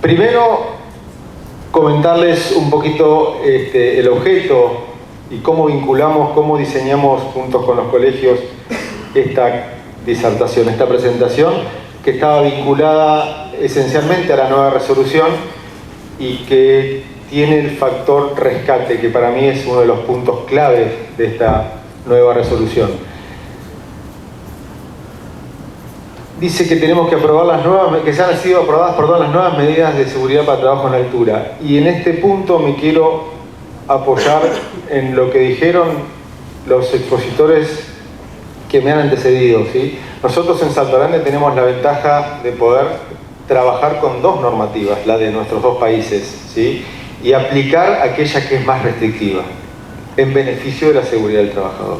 Primero, comentarles un poquito el objeto y cómo vinculamos, cómo diseñamos juntos con los colegios esta disertación, esta presentación, que estaba vinculada esencialmente a la nueva resolución y que tiene el factor rescate, que para mí es uno de los puntos claves de esta nueva resolución. Dice que tenemos que aprobar que ya han sido aprobadas, las nuevas medidas de seguridad para trabajo en altura. Y en este punto me quiero apoyar en lo que dijeron los expositores que me han antecedido, ¿sí? Nosotros en Salto Grande tenemos la ventaja de poder trabajar con dos normativas, la de nuestros dos países, ¿sí? Y aplicar aquella que es más restrictiva, en beneficio de la seguridad del trabajador.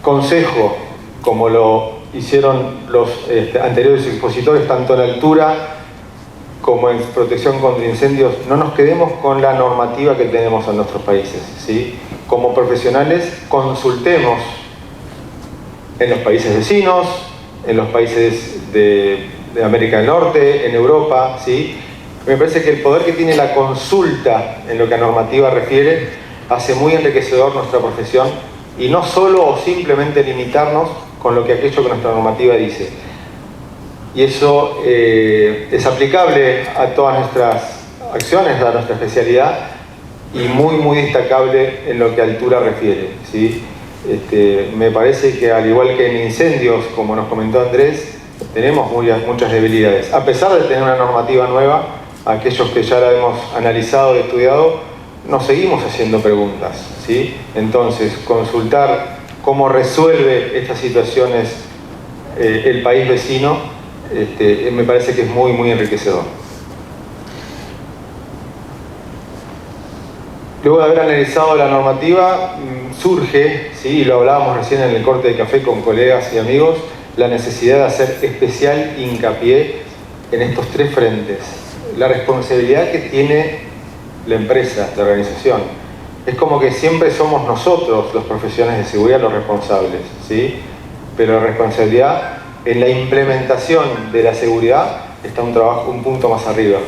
Consejo, como lo hicieron los anteriores expositores, tanto en altura como en protección contra incendios, no nos quedemos con la normativa que tenemos en nuestros países, ¿sí? Como profesionales, consultemos en los países vecinos, en los países de América del Norte, en Europa, ¿sí? Me parece que el poder que tiene la consulta en lo que a normativa refiere hace muy enriquecedor nuestra profesión, y no solo o simplemente limitarnos con lo que aquello que nuestra normativa dice. Y eso es aplicable a todas nuestras acciones, a nuestra especialidad, y muy destacable en lo que a altura refiere, ¿sí? Me parece que al igual que en incendios, como nos comentó Andrés, tenemos muchas debilidades. A pesar de tener una normativa nueva, aquellos que ya la hemos analizado y estudiado, nos seguimos haciendo preguntas, ¿sí? Entonces, consultar cómo resuelve estas situaciones el país vecino, me parece que es muy enriquecedor. Luego de haber analizado la normativa, surge, ¿sí? Y lo hablábamos recién en el corte de café con colegas y amigos, la necesidad de hacer especial hincapié en estos tres frentes. La responsabilidad que tiene la empresa, la organización. Es como que siempre somos nosotros, los profesionales de seguridad, los responsables, ¿sí? Pero la responsabilidad en la implementación de la seguridad está un punto más arriba.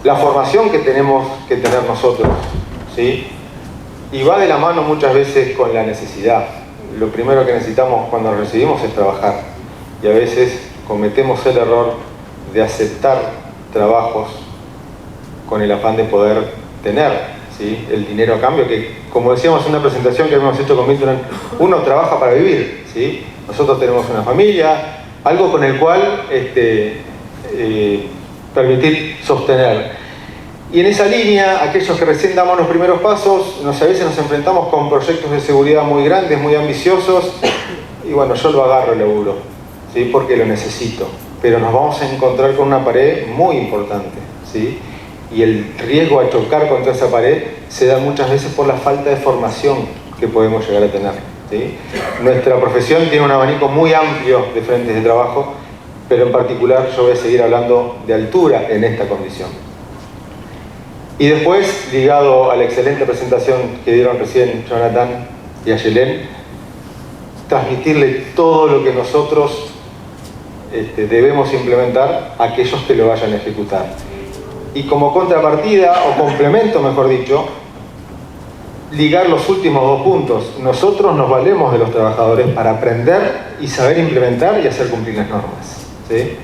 La formación que tenemos que tener nosotros, ¿sí? Y va de la mano muchas veces con la necesidad. Lo primero que necesitamos cuando recibimos es trabajar. Y a veces cometemos el error de aceptar trabajos con el afán de poder tener, ¿sí? El dinero a cambio, que como decíamos en una presentación que hemos hecho con Milton, uno trabaja para vivir, ¿sí? Nosotros tenemos una familia, algo con el cual permitir sostener. Y en esa línea, aquellos que recién damos los primeros pasos, a veces nos enfrentamos con proyectos de seguridad muy grandes, muy ambiciosos, y bueno, yo lo agarro el laburo, ¿sí? Porque lo necesito, pero nos vamos a encontrar con una pared muy importante, ¿sí? Y el riesgo a chocar contra esa pared se da muchas veces por la falta de formación que podemos llegar a tener, ¿sí? Nuestra profesión tiene un abanico muy amplio de frentes de trabajo, pero en particular yo voy a seguir hablando de altura en esta condición. Y después, ligado a la excelente presentación que dieron recién Jonathan y Ayelen, transmitirle todo lo que nosotros debemos implementar a aquellos que lo vayan a ejecutar. Y como contrapartida, o complemento mejor dicho, ligar los últimos dos puntos. Nosotros nos valemos de los trabajadores para aprender y saber implementar y hacer cumplir las normas, ¿sí?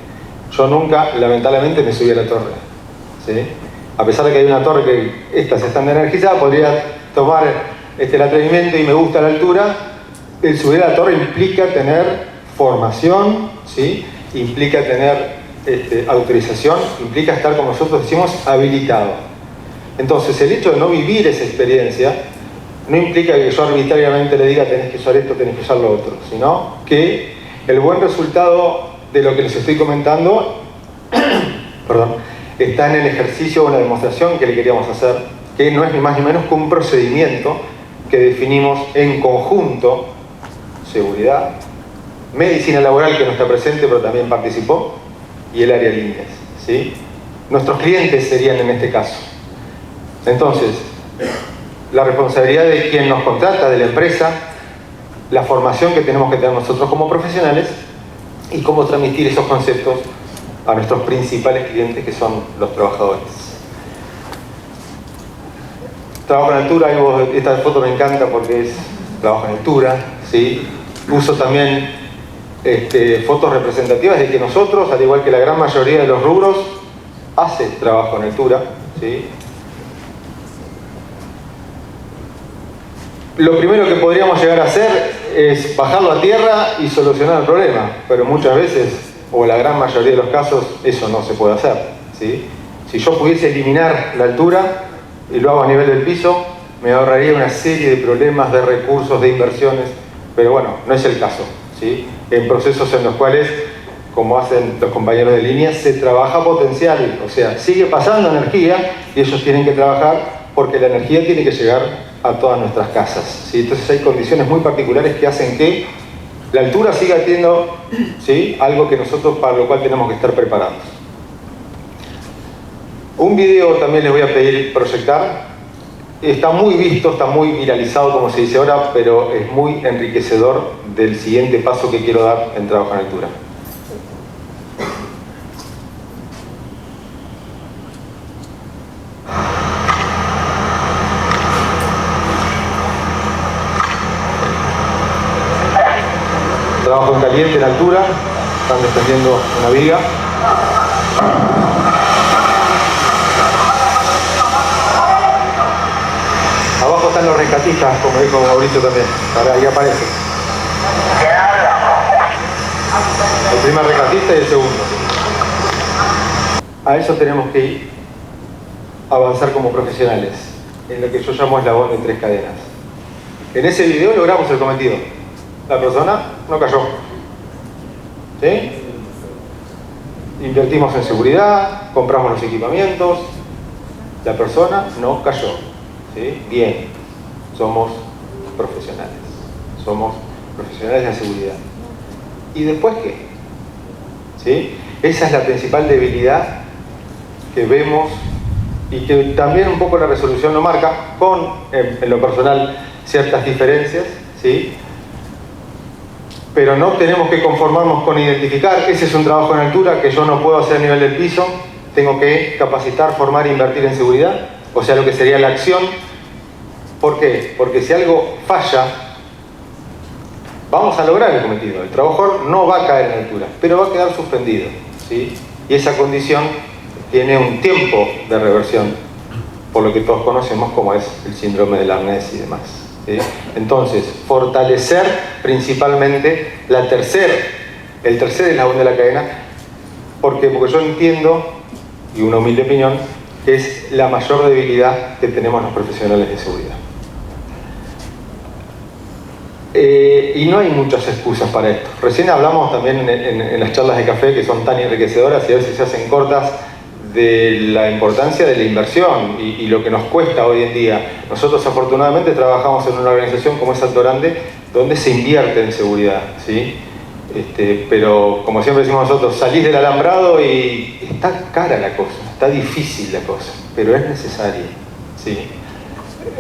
Yo nunca, lamentablemente, me subí a la torre, ¿sí? A pesar de que hay una torre que estas están energizadas, podría tomar el atrevimiento y me gusta la altura. El subir a la torre implica tener formación, ¿sí? Implica tener autorización, implica estar, como nosotros decimos, habilitado. Entonces, el hecho de no vivir esa experiencia no implica que yo arbitrariamente le diga tenés que usar esto, tenés que usar lo otro, sino que el buen resultado de lo que les estoy comentando está en el ejercicio o en la demostración que le queríamos hacer, que no es ni más ni menos que un procedimiento que definimos en conjunto: seguridad, medicina laboral, que no está presente pero también participó, y el área de líneas, ¿sí? Nuestros clientes serían en este caso. Entonces, la responsabilidad de quien nos contrata, de la empresa, la formación que tenemos que tener nosotros como profesionales y cómo transmitir esos conceptos a nuestros principales clientes, que son los trabajadores. Trabajo en altura, esta foto me encanta porque es trabajo en altura, ¿sí? Puso también fotos representativas de que nosotros, al igual que la gran mayoría de los rubros, hace trabajo en altura, ¿sí? Lo primero que podríamos llegar a hacer es bajarlo a tierra y solucionar el problema, pero muchas veces, o en la gran mayoría de los casos, eso no se puede hacer, ¿sí? Si yo pudiese eliminar la altura y lo hago a nivel del piso, me ahorraría una serie de problemas, de recursos, de inversiones, pero bueno, no es el caso, ¿sí? En procesos en los cuales, como hacen los compañeros de línea, se trabaja potencial, o sea, sigue pasando energía y ellos tienen que trabajar porque la energía tiene que llegar a todas nuestras casas, ¿sí? Entonces hay condiciones muy particulares que hacen que la altura siga siendo, ¿sí?, algo que nosotros, para lo cual tenemos que estar preparados. Un video también les voy a pedir proyectar. Está muy visto, está muy viralizado, como se dice ahora, pero es muy enriquecedor del siguiente paso que quiero dar en trabajo en altura. Trabajo en caliente, en altura, están defendiendo una viga. Abajo están los rescatistas, como dijo Mauricio también. Ahora ahí aparece. El primer rescatista y el segundo. A eso tenemos que ir, avanzar como profesionales, en lo que yo llamo eslabón de 3 cadenas. En ese video logramos el cometido. La persona no cayó, ¿sí? Invertimos en seguridad, compramos los equipamientos, la persona no cayó, ¿sí? Bien, somos profesionales de la seguridad. ¿Y después qué? ¿Sí? Esa es la principal debilidad que vemos y que también un poco la resolución lo marca, con, en lo personal, ciertas diferencias, ¿sí? Pero no tenemos que conformarnos con identificar, ese es un trabajo en altura que yo no puedo hacer a nivel del piso, tengo que capacitar, formar e invertir en seguridad, o sea, lo que sería la acción. ¿Por qué? Porque si algo falla, vamos a lograr el cometido. El trabajador no va a caer en altura, pero va a quedar suspendido, ¿sí? Y esa condición tiene un tiempo de reversión, por lo que todos conocemos como es el síndrome del arnés y demás. ¿Sí? Entonces, fortalecer principalmente el tercer eslabón de la cadena. ¿Por qué? Porque yo entiendo, y una humilde opinión, que es la mayor debilidad que tenemos los profesionales de seguridad. Y no hay muchas excusas para esto. Recién hablamos también en las charlas de café, que son tan enriquecedoras y a veces se hacen cortas, de la importancia de la inversión y lo que nos cuesta hoy en día. Nosotros afortunadamente trabajamos en una organización como es Alto Grande, donde se invierte en seguridad, ¿sí? Pero como siempre decimos nosotros, salís del alambrado y está cara la cosa, está difícil la cosa, pero es necesaria, ¿sí?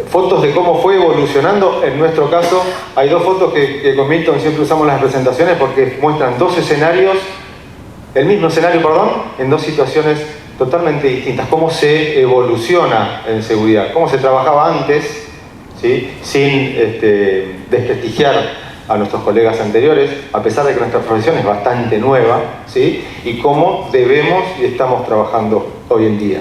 Fotos de cómo fue evolucionando. En nuestro caso hay 2 fotos que con Milton siempre usamos en las presentaciones porque muestran 2 escenarios, el mismo escenario, perdón, en 2 situaciones totalmente distintas. Cómo se evoluciona en seguridad, cómo se trabajaba antes, ¿sí?, sin desprestigiar a nuestros colegas anteriores, a pesar de que nuestra profesión es bastante nueva, ¿sí?, y cómo debemos y estamos trabajando hoy en día.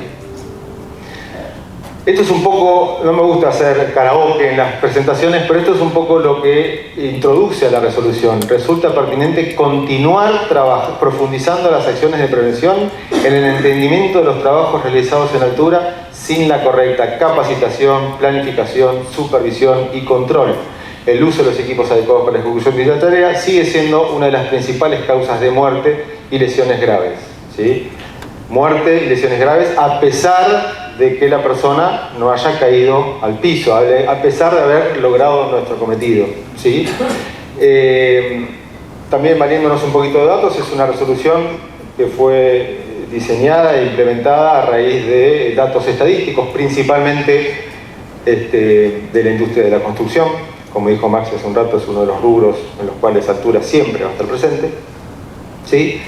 Esto es un poco, no me gusta hacer karaoke en las presentaciones, pero esto es un poco lo que introduce a la resolución. Resulta pertinente continuar profundizando las acciones de prevención en el entendimiento de los trabajos realizados en altura sin la correcta capacitación, planificación, supervisión y control. El uso de los equipos adecuados para la ejecución de la tarea sigue siendo una de las principales causas de muerte y lesiones graves, ¿sí? Muerte y lesiones graves a pesar de que la persona no haya caído al piso, a pesar de haber logrado nuestro cometido, ¿sí? También, valiéndonos un poquito de datos, es una resolución que fue diseñada e implementada a raíz de datos estadísticos, principalmente de la industria de la construcción. Como dijo Max hace un rato, es uno de los rubros en los cuales altura siempre va a estar presente, ¿sí?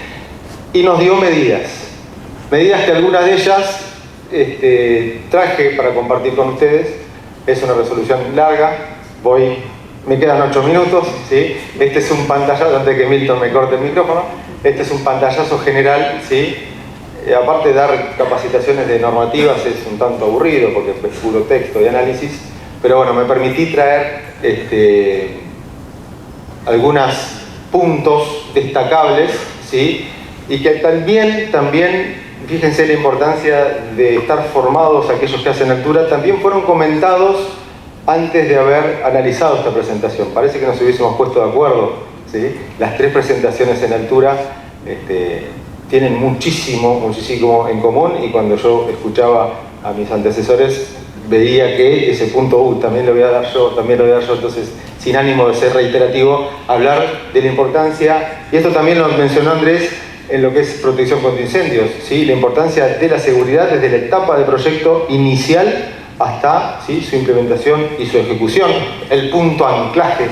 y nos dio medidas que algunas de ellas traje para compartir con ustedes. Es una resolución larga, me quedan 8 minutos, ¿sí? Este es un pantallazo, antes de que Milton me corte el micrófono, este es un pantallazo general, ¿sí? Aparte de dar capacitaciones de normativas es un tanto aburrido porque es puro texto y análisis, pero bueno, me permití traer algunos puntos destacables, ¿sí? Y que también, fíjense la importancia de estar formados aquellos que hacen altura, también fueron comentados antes de haber analizado esta presentación. Parece que nos hubiésemos puesto de acuerdo, ¿sí? Las 3 presentaciones en altura tienen muchísimo en común, y cuando yo escuchaba a mis antecesores veía que ese punto también lo voy a dar yo, entonces sin ánimo de ser reiterativo, hablar de la importancia, y esto también lo mencionó Andrés en lo que es protección contra incendios, ¿sí? La importancia de la seguridad desde la etapa de proyecto inicial hasta, ¿sí?, su implementación y su ejecución. El punto anclajes,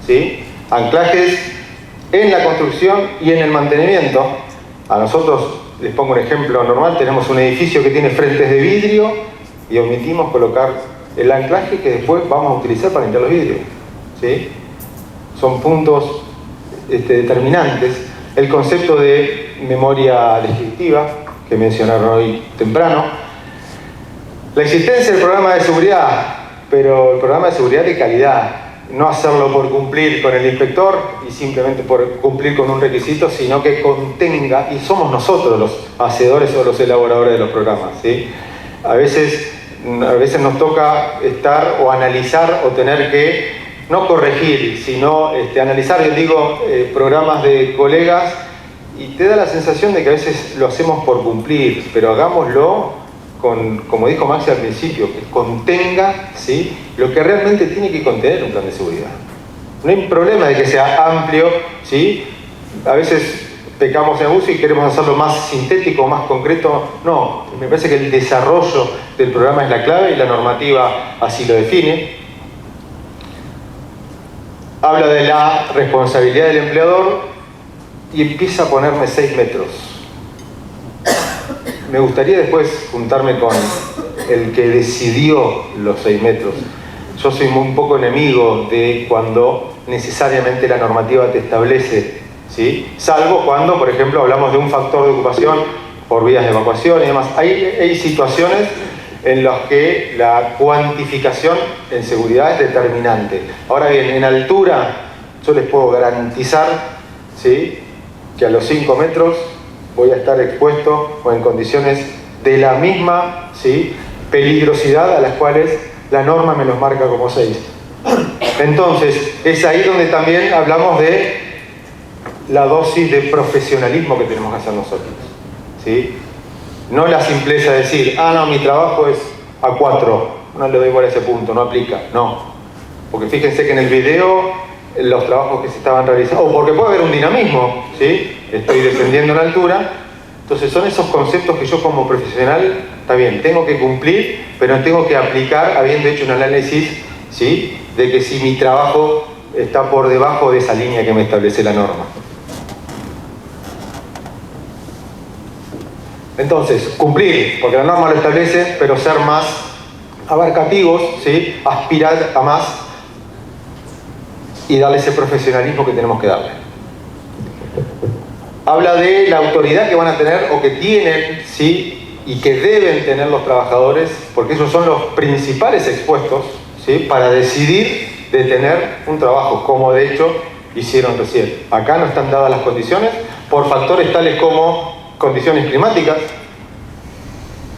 ¿sí? Anclajes en la construcción y en el mantenimiento. A nosotros, les pongo un ejemplo normal, tenemos un edificio que tiene frentes de vidrio y omitimos colocar el anclaje que después vamos a utilizar para limpiar los vidrios, ¿sí? Son puntos determinantes. El concepto de memoria descriptiva que mencionaron hoy temprano. La existencia del programa de seguridad, pero el programa de seguridad de calidad. No hacerlo por cumplir con el inspector y simplemente por cumplir con un requisito, sino que contenga, y somos nosotros los hacedores o los elaboradores de los programas, ¿sí? A veces nos toca estar o analizar o tener que, no corregir, sino analizar, yo digo, programas de colegas, y te da la sensación de que a veces lo hacemos por cumplir, pero hagámoslo como dijo Maxi al principio, que contenga, ¿sí?, lo que realmente tiene que contener un plan de seguridad. No hay problema de que sea amplio, ¿sí? A veces pecamos en abuso y queremos hacerlo más sintético, más concreto. No, me parece que el desarrollo del programa es la clave y la normativa así lo define. Habla de la responsabilidad del empleador y empieza a ponerme 6 metros. Me gustaría después juntarme con el que decidió los 6 metros. Yo soy un poco enemigo de cuando necesariamente la normativa te establece, ¿sí? Salvo cuando, por ejemplo, hablamos de un factor de ocupación por vías de evacuación y demás. Hay situaciones en las que la cuantificación en seguridad es determinante. Ahora bien, en altura yo les puedo garantizar, ¿sí?, que a los 5 metros voy a estar expuesto o en condiciones de la misma, ¿sí?, peligrosidad a las cuales la norma me los marca como 6. Entonces, es ahí donde también hablamos de la dosis de profesionalismo que tenemos que hacer nosotros, ¿sí? No la simpleza de decir, no, mi trabajo es a 4, no le doy igual a ese punto, no aplica. No, porque fíjense que en el video los trabajos que se estaban realizando, o porque puede haber un dinamismo, ¿sí? Estoy descendiendo en altura, entonces son esos conceptos que yo como profesional, está bien, tengo que cumplir, pero tengo que aplicar habiendo hecho un análisis, ¿sí?, de que si mi trabajo está por debajo de esa línea que me establece la norma. Entonces, cumplir, porque la norma lo establece, pero ser más abarcativos, ¿sí?, aspirar a más y darle ese profesionalismo que tenemos que darle. Habla de la autoridad que van a tener o que tienen, ¿sí?, y que deben tener los trabajadores, porque ellos son los principales expuestos, ¿sí?, para decidir de tener un trabajo, como de hecho hicieron recién. Acá no están dadas las condiciones por factores tales como condiciones climáticas.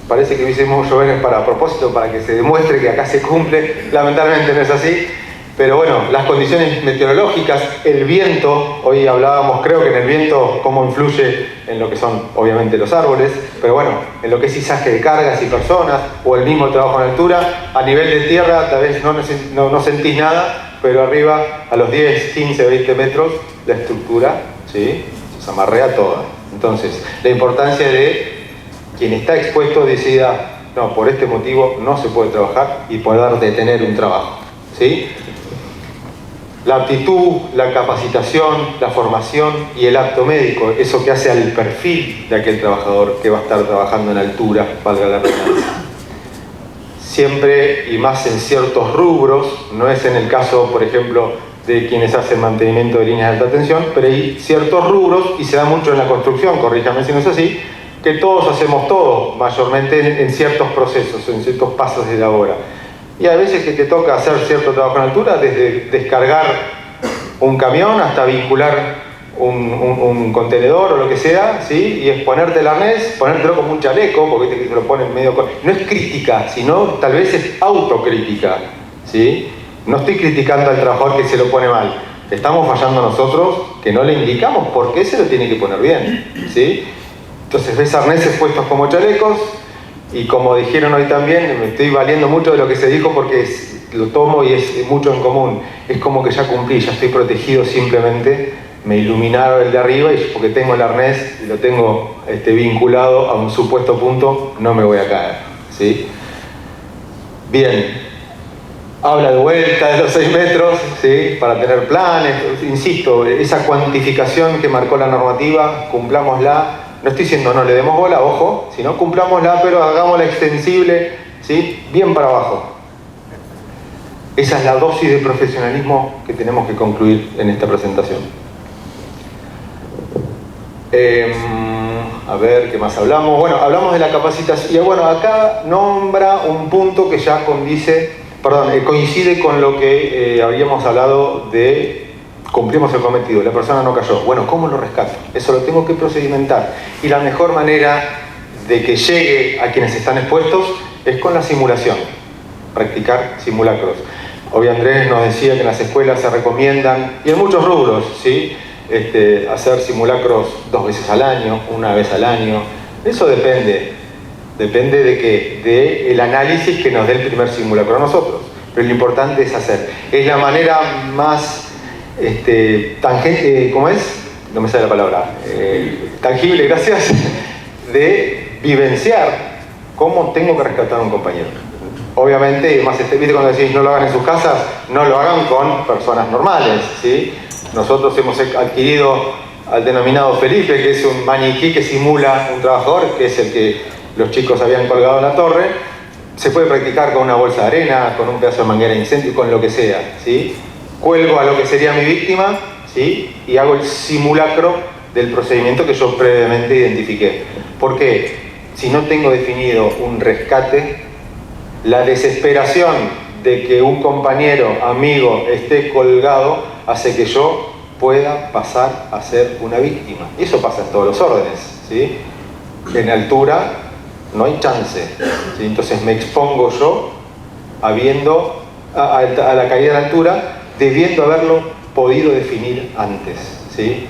Parece que hicimos llover para propósito, para que se demuestre que acá se cumple. Lamentablemente no es así. Pero bueno, las condiciones meteorológicas, el viento, hoy hablábamos, creo que en el viento, cómo influye en lo que son, obviamente, los árboles, pero bueno, en lo que es izaje de cargas y personas, o el mismo trabajo en altura, a nivel de tierra, tal vez no sentís nada, pero arriba, a los 10, 15, 20 metros, la estructura, ¿sí?, se amarrea toda. Entonces, la importancia de quien está expuesto decida, no, por este motivo no se puede trabajar y poder detener un trabajo, ¿sí? la aptitud, la capacitación, la formación y el apto médico, eso que hace al perfil de aquel trabajador que va a estar trabajando en altura, valga la redundancia. Siempre, y más en ciertos rubros, no es en el caso, por ejemplo, de quienes hacen mantenimiento de líneas de alta tensión, pero hay ciertos rubros, y se da mucho en la construcción, corríjame si no es así, que todos hacemos todo, mayormente en ciertos procesos, en ciertos pasos de la obra. Y hay veces que te toca hacer cierto trabajo en altura, desde descargar un camión hasta vincular un contenedor o lo que sea, ¿sí? Y es ponerte el arnés, ponértelo como un chaleco, porque te lo ponen medio... No es crítica, sino tal vez es autocrítica, ¿sí? No estoy criticando al trabajador que se lo pone mal. Estamos fallando nosotros que no le indicamos por qué se lo tiene que poner bien, ¿sí? Entonces ves arneses puestos como chalecos, y como dijeron hoy también, me estoy valiendo mucho de lo que se dijo porque lo tomo y es mucho en común. Es como que ya cumplí, ya estoy protegido, simplemente me iluminaron el de arriba y porque tengo el arnés y lo tengo vinculado a un supuesto punto, no me voy a caer, ¿sí? Bien, habla de vuelta de los 6 metros, ¿sí? Para tener planes, insisto, esa cuantificación que marcó la normativa, cumplámosla. No estoy diciendo no le demos bola, ojo, sino cumplámosla, pero hagámosla extensible, ¿sí? Bien para abajo. Esa es la dosis de profesionalismo que tenemos que concluir en esta presentación. A ver, ¿qué más hablamos? Bueno, hablamos de la capacitación. Y bueno, acá nombra un punto que ya coincide con lo que habíamos hablado de... Cumplimos el cometido, la persona no cayó. Bueno, ¿cómo lo rescato? Eso lo tengo que procedimentar. Y la mejor manera de que llegue a quienes están expuestos es con la simulación. Practicar simulacros. Hoy Andrés nos decía que en las escuelas se recomiendan, y en muchos rubros, ¿sí? Hacer simulacros 2 veces al año, 1 vez al año. Eso depende. Depende de qué, del análisis que nos dé el primer simulacro a nosotros. Pero lo importante es hacer. Es la manera más... tangente, ¿cómo es? No me sale la palabra. Tangible, gracias, de vivenciar cómo tengo que rescatar a un compañero. Obviamente, más ¿viste cuando decís no lo hagan en sus casas? No lo hagan con personas normales, ¿sí? Nosotros hemos adquirido al denominado Felipe, que es un maniquí que simula un trabajador, que es el que los chicos habían colgado en la torre. Se puede practicar con una bolsa de arena, con un pedazo de manguera de incendio, con lo que sea, ¿sí? Cuelgo a lo que sería mi víctima, ¿sí? Y hago el simulacro del procedimiento que yo previamente identifiqué. ¿Por qué? Si no tengo definido un rescate, la desesperación de que un compañero, amigo, esté colgado hace que yo pueda pasar a ser una víctima. Y eso pasa en todos los órdenes, ¿sí? En altura no hay chance, ¿sí? Entonces me expongo yo a la caída de altura, debiendo haberlo podido definir antes, ¿sí?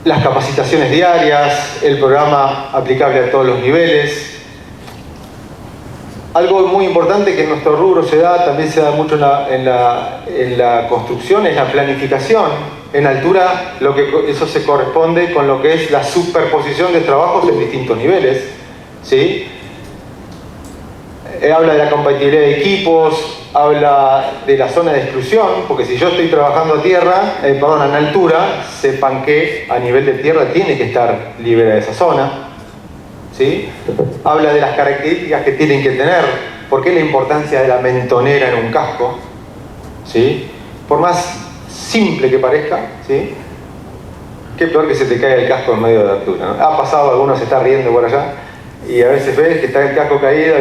Las capacitaciones diarias, el programa aplicable a todos los niveles. Algo muy importante que en nuestro rubro también se da mucho en la construcción, es la planificación. En altura, eso se corresponde con lo que es la superposición de trabajos en distintos niveles, ¿sí? Habla de la compatibilidad de equipos, habla de la zona de exclusión, porque si yo estoy trabajando en altura, sepan que a nivel de tierra tiene que estar libre de esa zona, ¿sí? Habla de las características que tienen que tener, por qué la importancia de la mentonera en un casco, ¿sí? Por más simple que parezca, ¿sí? Qué peor que se te caiga el casco en medio de altura, ¿no? Ha pasado, algunos se está riendo por allá, y a veces ves que está el casco caído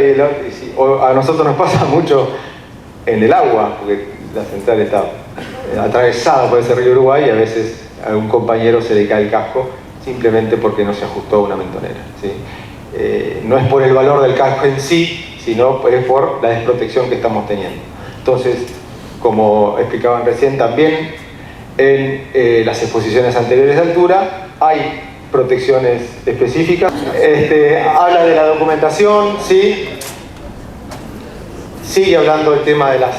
o a nosotros nos pasa mucho en el agua, porque la central está atravesada por ese río Uruguay y a veces a un compañero se le cae el casco simplemente porque no se ajustó una mentonera, ¿sí? No es por el valor del casco en sí, sino es por la desprotección que estamos teniendo. Entonces, como explicaban recién también, en las exposiciones anteriores de altura hay protecciones específicas. Habla de la documentación, ¿sí? Sigue hablando del tema de las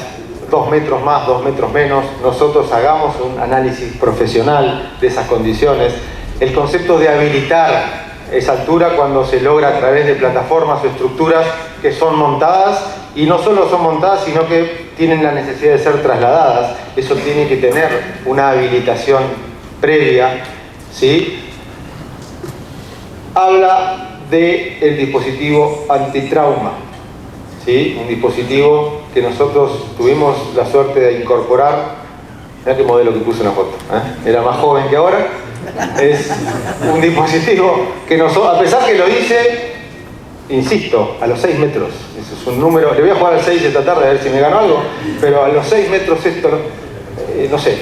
2 metros más, 2 metros menos. Nosotros hagamos un análisis profesional de esas condiciones. El concepto de habilitar esa altura cuando se logra a través de plataformas o estructuras que son montadas, y no solo son montadas, sino que tienen la necesidad de ser trasladadas, eso tiene que tener una habilitación previa, ¿sí? Habla del dispositivo antitrauma, ¿sí? Un dispositivo que nosotros tuvimos la suerte de incorporar. Mirá qué modelo que puse en la foto, ¿eh? Era más joven que ahora. Es un dispositivo que nosotros, a pesar que lo hice, insisto, a los 6 metros. Eso es un número. Le voy a jugar al 6 esta tarde a ver si me gano algo, pero a los 6 metros esto, no sé.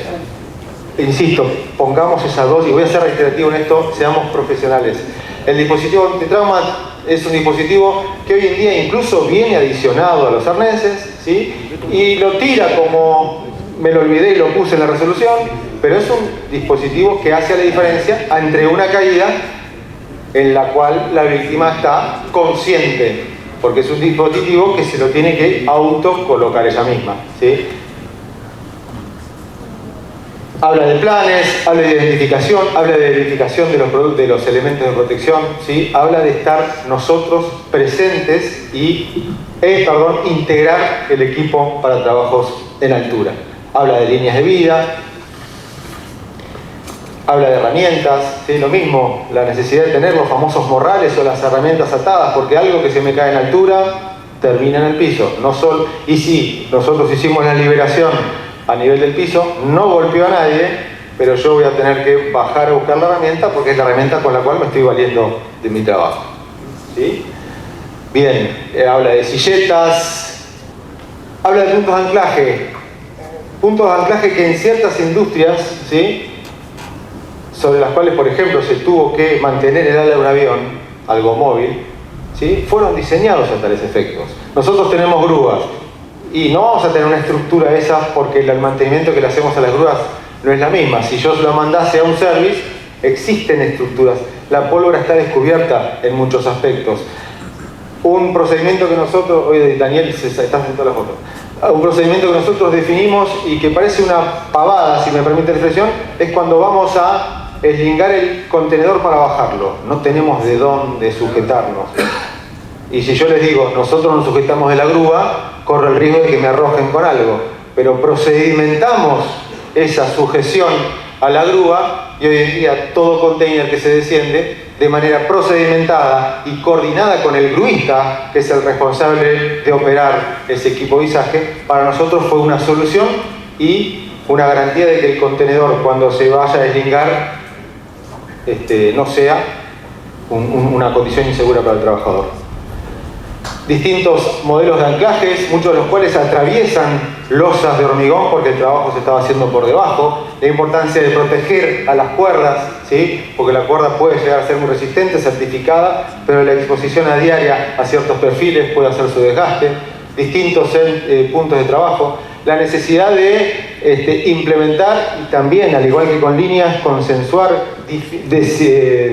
Insisto, pongamos esa dosis, voy a ser reiterativo en esto, seamos profesionales. El dispositivo antitrauma es un dispositivo que hoy en día incluso viene adicionado a los arneses, ¿sí? Y lo tira como, me lo olvidé y lo puse en la resolución, pero es un dispositivo que hace la diferencia entre una caída en la cual la víctima está consciente, porque es un dispositivo que se lo tiene que autocolocar ella misma, ¿sí? Habla de planes, habla de identificación, habla de identificación de los productos, de los elementos de protección, ¿sí? Habla de estar nosotros presentes y integrar el equipo para trabajos en altura. Habla de líneas de vida, habla de herramientas, ¿sí? Lo mismo, la necesidad de tener los famosos morrales o las herramientas atadas, porque algo que se me cae en altura termina en el piso. Y si nosotros hicimos la liberación a nivel del piso, no golpeó a nadie, pero yo voy a tener que bajar a buscar la herramienta porque es la herramienta con la cual me estoy valiendo de mi trabajo, ¿sí? Bien, habla de silletas, habla de puntos de anclaje. Puntos de anclaje que en ciertas industrias, ¿sí?, sobre las cuales, por ejemplo, se tuvo que mantener el ala de un avión, algo móvil, ¿sí?, fueron diseñados a tales efectos. Nosotros tenemos grúas y no vamos a tener una estructura de esas porque el mantenimiento que le hacemos a las grúas no es la misma. Si yo se lo mandase a un service, existen estructuras. La pólvora está descubierta en muchos aspectos. Un procedimiento que nosotros, hoy Daniel se está haciendo la foto, un procedimiento que nosotros definimos y que parece una pavada, si me permite la expresión, es cuando vamos a eslingar el contenedor para bajarlo. No tenemos de dónde sujetarnos. Y si yo les digo, nosotros nos sujetamos de la grúa, corre el riesgo de que me arrojen con algo. Pero procedimentamos esa sujeción a la grúa y hoy en día todo container que se desciende de manera procedimentada y coordinada con el gruista, que es el responsable de operar ese equipoizaje, para nosotros fue una solución y una garantía de que el contenedor, cuando se vaya a deslingar, no sea una condición insegura para el trabajador. Distintos modelos de anclajes, muchos de los cuales atraviesan losas de hormigón porque el trabajo se estaba haciendo por debajo. La importancia de proteger a las cuerdas, ¿sí?, porque la cuerda puede llegar a ser muy resistente, certificada, pero la exposición a diaria a ciertos perfiles puede hacer su desgaste. Distintos puntos de trabajo. La necesidad de implementar y también, al igual que con líneas, consensuar,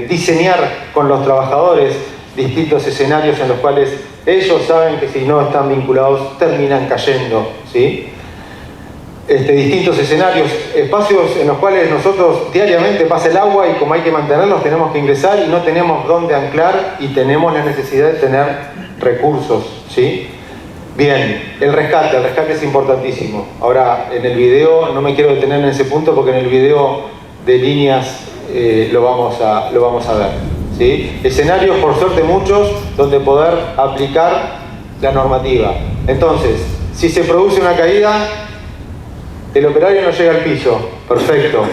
diseñar con los trabajadores distintos escenarios en los cuales ellos saben que si no están vinculados terminan cayendo, ¿sí? Distintos escenarios, espacios en los cuales nosotros diariamente pasa el agua y como hay que mantenerlos tenemos que ingresar y no tenemos dónde anclar y tenemos la necesidad de tener recursos, ¿sí? Bien, el rescate es importantísimo. Ahora, en el video, no me quiero detener en ese punto porque en el video de líneas lo vamos a ver, ¿sí? Escenarios, por suerte muchos, donde poder aplicar la normativa. Entonces, si se produce una caída, el operario no llega al piso, perfecto.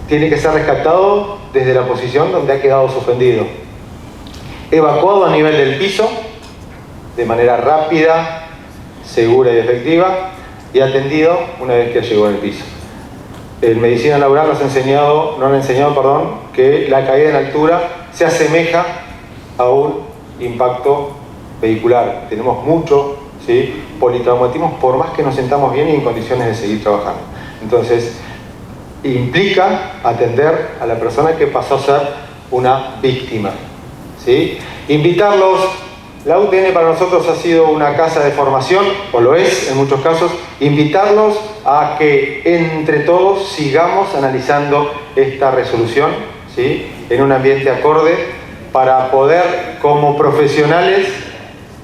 Tiene que ser rescatado desde la posición donde ha quedado suspendido. Evacuado a nivel del piso, de manera rápida, segura y efectiva, y atendido una vez que llegó al piso. En medicina laboral nos han enseñado, que la caída en altura se asemeja a un impacto vehicular. Tenemos mucho, ¿sí?, politraumatismo, por más que nos sentamos bien y en condiciones de seguir trabajando. Entonces, implica atender a la persona que pasó a ser una víctima, ¿sí? Invitarlos. La UTN para nosotros ha sido una casa de formación, o lo es en muchos casos, invitarlos a que entre todos sigamos analizando esta resolución, ¿sí?, en un ambiente acorde para poder, como profesionales,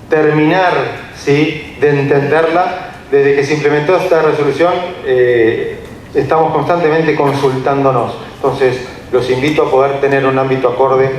terminar, ¿sí?, de entenderla desde que se implementó esta resolución, estamos constantemente consultándonos. Entonces, los invito a poder tener un ámbito acorde